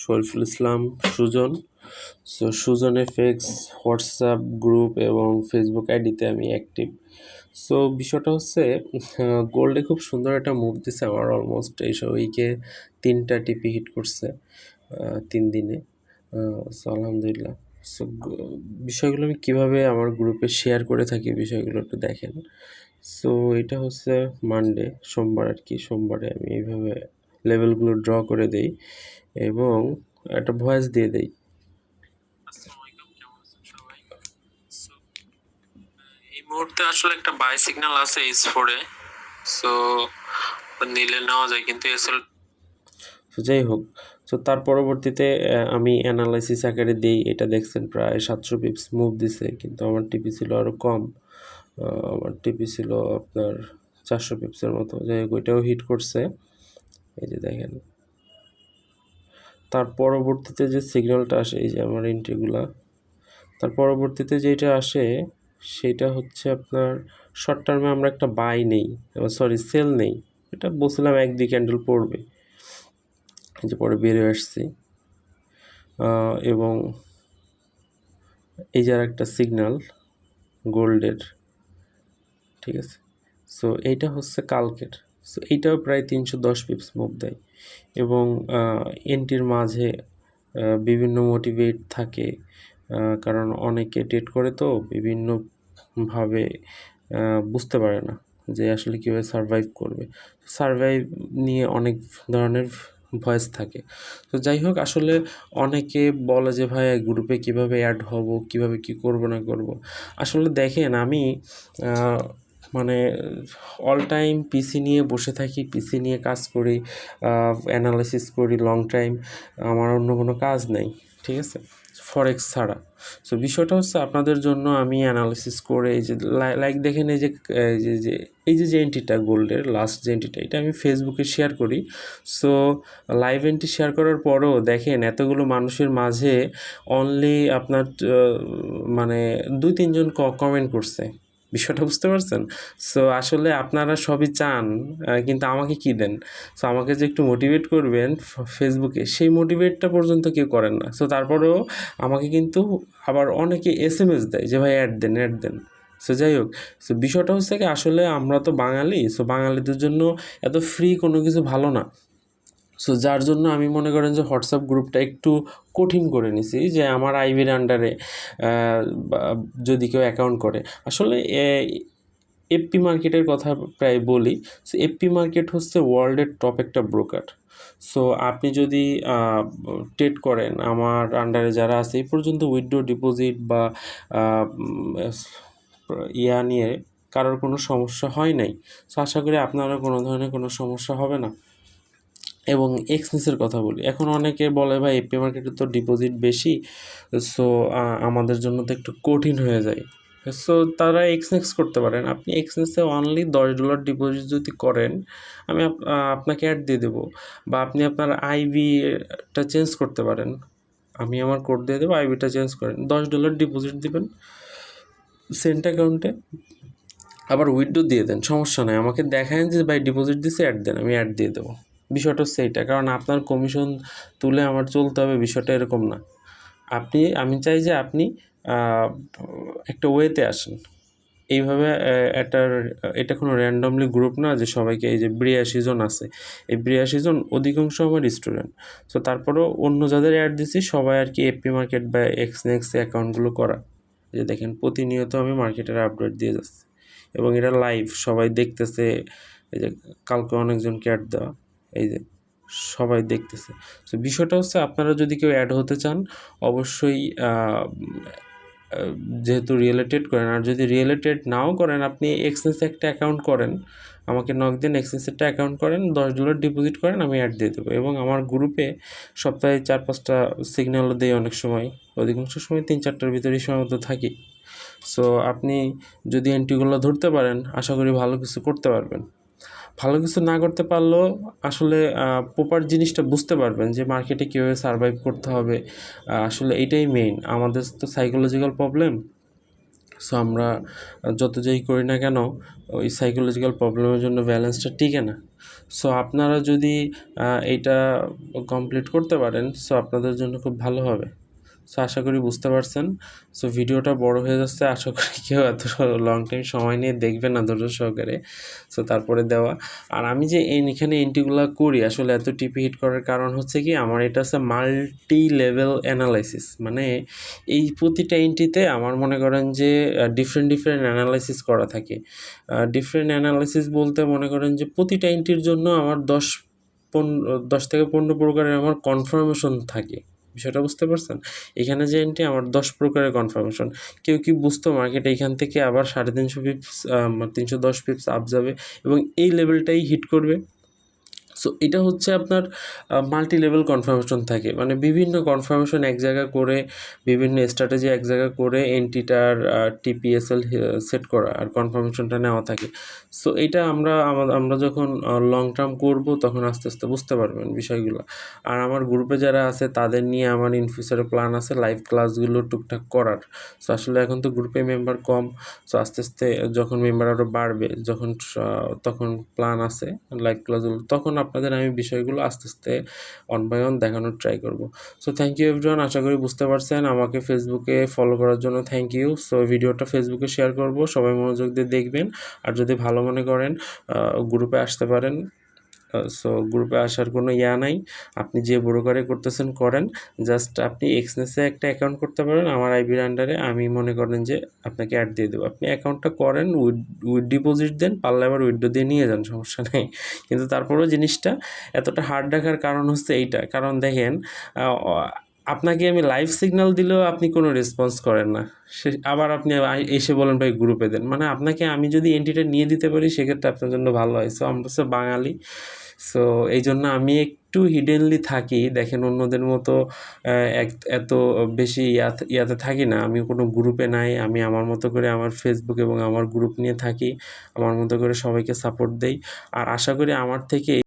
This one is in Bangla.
Shariful Islam Sujon. So Sujon FX WhatsApp group এবং ফেসবুক আইডিতে আমি অ্যাক্টিভ। সো বিষয়টা হচ্ছে গোল্ডে খুব সুন্দর একটা মুভ দিছে আমার, অলমোস্ট এই উইকে 3টা টিপি হিট করছে 3 দিনে। সো আলহামদুলিল্লাহ। সো বিষয়গুলো আমি কীভাবে আমার গ্রুপে শেয়ার করে থাকি বিষয়গুলো একটু দেখেন। সো এটা হচ্ছে মানডে, সোমবার আর কি। সোমবারে আমি এইভাবে লেভেলগুলো ড্র করে দেই এবং একটা ভয়েস দিয়ে দেই। এই মুহূর্তে আসলে একটা বাই সিগন্যাল আছে S4 এ, সো নিলে নেওয়া যায়, কিন্তু এসএল। তো যাই হোক, সো তার পরবর্তীতে আমি অ্যানালাইসিস আকারে দিই। এটা দেখছেন প্রায় 700 পিপস মুভ দিছে, কিন্তু আমার টিপি ছিল আরও কম। আমার টিপি ছিল আপনার 400 পিপসের মতো। যাই হোক, ওইটাও হিট করছে, এই যে দেখেন। তার পরবর্তীতে যে সিগন্যালটা আসে, এই যে আমার এন্ট্রিগুলা, তার পরবর্তীতে যেটা আসে সেটা হচ্ছে আপনার শর্ট টার্মে আমরা একটা বাই নেই, সেল নেই। এটা বলছিলাম 1-2 ক্যান্ডেল পড়বে, এই যে পরে বেরিয়ে আসছি। এবং এই যে একটা সিগন্যাল গোল্ডের, ঠিক আছে। সো এইটা হচ্ছে কালকের। সো এইটাও প্রায় 310 পিপস মুভ দেয় এবং এন্ট্রির মাঝে বিভিন্ন মোটিভেট থাকে, কারণ অনেকে ট্রেড করে তো বিভিন্নভাবে বুঝতে পারে না যে আসলে কীভাবে সারভাইভ করবে। সারভাইভ নিয়ে অনেক ধরনের ভয়েস থাকে। তো যাই হোক, আসলে অনেকে বলে যে ভাই গ্রুপে কীভাবে অ্যাড হব, কীভাবে কী করব না করব। আসলে দেখেন, আমি মানে অল টাইম পিসি নিয়ে বসে থাকি, পিসি নিয়ে কাজ করি, অ্যানালাইসিস করি লং টাইম। আমার অন্য কোনো কাজ নেই, ঠিক আছে, ফরেক্স ছাড়া। সো বিষয়টা হচ্ছে আপনাদের জন্য আমি অ্যানালাইসিস করে এই যে লাইক দেখেন, এই যে এন্ট্রিটা গোল্ডের লাস্ট যে এন্ট্রিটা, এটা আমি ফেসবুকে শেয়ার করি। সো লাইভ এন্ট্রি শেয়ার করার পরও দেখেন এতগুলো মানুষের মাঝে অনলি আপনার মানে 2-3 জন কমেন্ট করছে। বিষয়টা বুঝতে পারছেন? সো আসলে আপনারা সবই চান, কিন্তু আমাকে কি দেন? সো আমাকে যে একটু মোটিভেট করবেন ফেসবুকে, সেই মোটিভেটটা পর্যন্ত কেউ করেন না। সো তারপরেও আমাকে কিন্তু আবার অনেকে SMS দেয় যে ভাই অ্যাড দেন, অ্যাড দেন। সো যাই হোক, সো বিষয়টা হচ্ছে কি, আসলে আমরা তো বাঙালি। সো বাঙালিদের জন্য এত ফ্রি কোনো কিছু ভালো না। সো যার জন্য আমি মনে করেন যে হোয়াটসঅ্যাপ গ্রুপটা একটু কঠিন করে নিছি, যে আমার আইবির আন্ডারে যদি কেউ অ্যাকাউন্ট করে। আসলে এফপি মার্কেটের কথা প্রায় বলি। সো এফপি মার্কেট হচ্ছে ওয়ার্ল্ডের টপ একটা ব্রোকার। সো আপনি যদি ট্রেড করেন, আমার আন্ডারে যারা আছে এই পর্যন্ত উইথড্র ডিপোজিট বা ইয়া নিয়ে কারোর কোনো সমস্যা হয় নাই। সো আশা করি আপনারও কোনো ধরনের কোনো সমস্যা হবে না। এবং এক্সনেসের কথা বলি, এখন অনেকে বলে ভাই এফপি মার্কেটে তো ডিপোজিট বেশি, সো আমাদের জন্য তো একটু কঠিন হয়ে যায়। সো তারা এক্সনেক্স করতে পারেন। আপনি এক্সনেক্সে অনলি $10 ডিপোজিট যদি করেন, আমি আপনাকে অ্যাড দিয়ে দেবো, বা আপনি আপনার আইবিটা চেঞ্জ করতে পারেন। আমি আমার কোড দিয়ে দেবো, আইবিটা চেঞ্জ করেন, $10 ডিপোজিট দিবেন সেন্ট অ্যাকাউন্টে, আবার উইথড্র দিয়ে দেন, সমস্যা নাই। আমাকে দেখান যে ভাই ডিপোজিট দিছে, অ্যাড দেন, আমি অ্যাড দিয়ে দেবো। বিষয়টা হচ্ছে এইটা, কারণ আপনার কমিশন তুলে আমার চলতে হবে, বিষয়টা এরকম না। আমি চাই যে আপনি একটা ওয়েতে আসেন। এইভাবে এটা কোনো র্যান্ডমলি গ্রুপ না যে সবাইকে, এই যে 82 জন আছে, এই 82 জন অধিকাংশ আমার স্টুডেন্ট। সো তারপরেও অন্য যাদের অ্যাড দিছি সবাই আর কি এফপি মার্কেট বা এক্সনেক্স অ্যাকাউন্টগুলো করা। এই যে দেখেন, প্রতিনিয়ত আমি মার্কেটের আপডেট দিয়ে যাচ্ছি এবং এটা লাইভ, সবাই দেখতেছে। এই যে কালকে অনেকজনকে অ্যাড দেওয়া, এই যে সবাই দেখতেছে। তো বিষয়টা হচ্ছে, আপনারা যদি কেউ অ্যাড হতে চান অবশ্যই, যেহেতু রিলেটেড করেন, আর যদি রিলেটেড নাও করেন, আপনি এক্সচেঞ্জে একটা অ্যাকাউন্ট করেন, আমাকে নক দিন, এক্সচেঞ্জে একটা অ্যাকাউন্ট করেন, $10 ডিপোজিট করেন, আমি অ্যাড দিয়ে দেবো। এবং আমার গ্রুপে সপ্তাহে 4-5টা সিগন্যালও দেই, অনেক সময়, অধিকাংশ সময় 3-4টার ভিতরে সীমাবদ্ধ থাকি। সো আপনি যদি এন্ট্রিগুলো ধরতে পারেন, আশা করি ভালো কিছু করতে পারবেন। ভালো কিছু না করতে পারলেও আসলে প্রপার জিনিসটা বুঝতে পারবেন যে মার্কেটে কীভাবে সারভাইভ করতে হবে। আসলে এইটাই মেইন আমাদের তো সাইকোলজিক্যাল প্রবলেম। সো আমরা যত যেই করি না কেন ওই সাইকোলজিক্যাল প্রবলেমের জন্য ব্যালেন্সটা টিকে না। সো আপনারা যদি এইটা কমপ্লিট করতে পারেন সো আপনাদের জন্য খুব ভালো হবে। সো আশা করি বুঝতে পারছেন। সো ভিডিওটা বড় হয়ে যাচ্ছে, আশা করি কেউ এত লং টাইম সময় নিয়ে দেখবে না ধৈর্য সহকারে। সো তারপরে দেওয়া আর আমি যে এখানে এন্ট্রিগুলো করি আসলে এত টিপি হিট করার কারণ হচ্ছে কি আমার এটা হচ্ছে মাল্টি লেভেল অ্যানালাইসিস, মানে এই প্রতিটা এন্ট্রিতে আমার মনে করেন যে ডিফারেন্ট অ্যানালাইসিস করা থাকে। ডিফারেন্ট অ্যানালাইসিস বলতে মনে করেন যে প্রতিটা এন্ট্রির জন্য আমার 10 থেকে 15 প্রকারের আমার কনফার্মেশন থাকে। বিষয়টা বুঝতে পারছেন? এখানে যে এন্ট্রি আমার 10 প্রকারের কনফার্মেশন। কেউ কি বুঝতো মার্কেট এইখান থেকে আবার 350 পিপস 310 পিপস আপ যাবে এবং এই লেভেলটাই হিট করবে? সো এটা হচ্ছে আপনার মাল্টি লেভেল কনফার্মেশন থাকে, মানে বিভিন্ন কনফার্মেশন এক জায়গা করে, বিভিন্ন স্ট্র্যাটেজি এক জায়গা করে এন্ট্রিটার টিপিএসএল সেট করা আর কনফার্মেশনটা নেওয়া থাকে। সো এটা আমরা যখন লং টার্ম করব তখন আস্তে আস্তে বুঝতে পারবেন বিষয়গুলো। আর আমার গ্রুপে যারা আছে তাদের নিয়ে আমার ইন ফিউচারে প্ল্যান আছে লাইভ ক্লাসগুলো টুকটাক করার। সো আসলে এখন তো গ্রুপে মেম্বার কম, সো আস্তে আস্তে যখন মেম্বার আরও বাড়বে তখন প্ল্যান আছে লাইভ ক্লাসগুলো, তখন আপনাদের আমি বিষয়গুলো আস্তে আস্তে অন বাই অন দেখানোর ট্রাই করব। সো থ্যাংক ইউ এভরিওয়ান, আশা করি বুঝতে পারছেন। আমাকে ফেসবুকে ফলো করার জন্য থ্যাংক ইউ। সো ভিডিওটা ফেসবুকে শেয়ার করব, সবাই মনোযোগ দিয়ে দেখবেন। আর যদি ভালো মনে করেন গ্রুপে আসতে পারেন। সো গ্রুপে আসার কোনো নাই, আপনি যে ব্রোকারে করতেছেন করেন, জাস্ট আপনি এক্সনেসে একটা অ্যাকাউন্ট করতে পারেন আমার আইবির আন্ডারে, আমি মনে করেন যে আপনাকে অ্যাড দিয়ে দেবো। আপনি অ্যাকাউন্টটা করেন, উইথ ডিপোজিট দেন, পারলে আবার উইথড্র দিয়ে নিয়ে যান, সমস্যা নেই। কিন্তু তারপরেও জিনিসটা এতটা হার্ড রাখার কারণ হচ্ছে এইটা, কারণ দেখেন আপনাকে আমি লাইভ সিগন্যাল দিলেও আপনি কোনো রেসপন্স করেন না, আবার আপনি এসে বলেন ভাই গ্রুপে দেন, মানে আপনাকে আমি যদি এন্ট্রিটা নিয়ে দিতে পারি সেক্ষেত্রে আপনার জন্য ভালো হয়। সো আমরা হচ্ছে বাঙালি, সো এই জন্য আমি একটু হিডেনলি থাকি, দেখেন অন্যদের মতো এত বেশি ইয়াতে থাকি না, আমি কোনো গ্রুপে নাই, আমি আমার মতো করে আমার ফেসবুক এবং আমার গ্রুপ নিয়ে থাকি, আমার মতো করে সবাইকে সাপোর্ট দেই। আর আশা করি আমার থেকে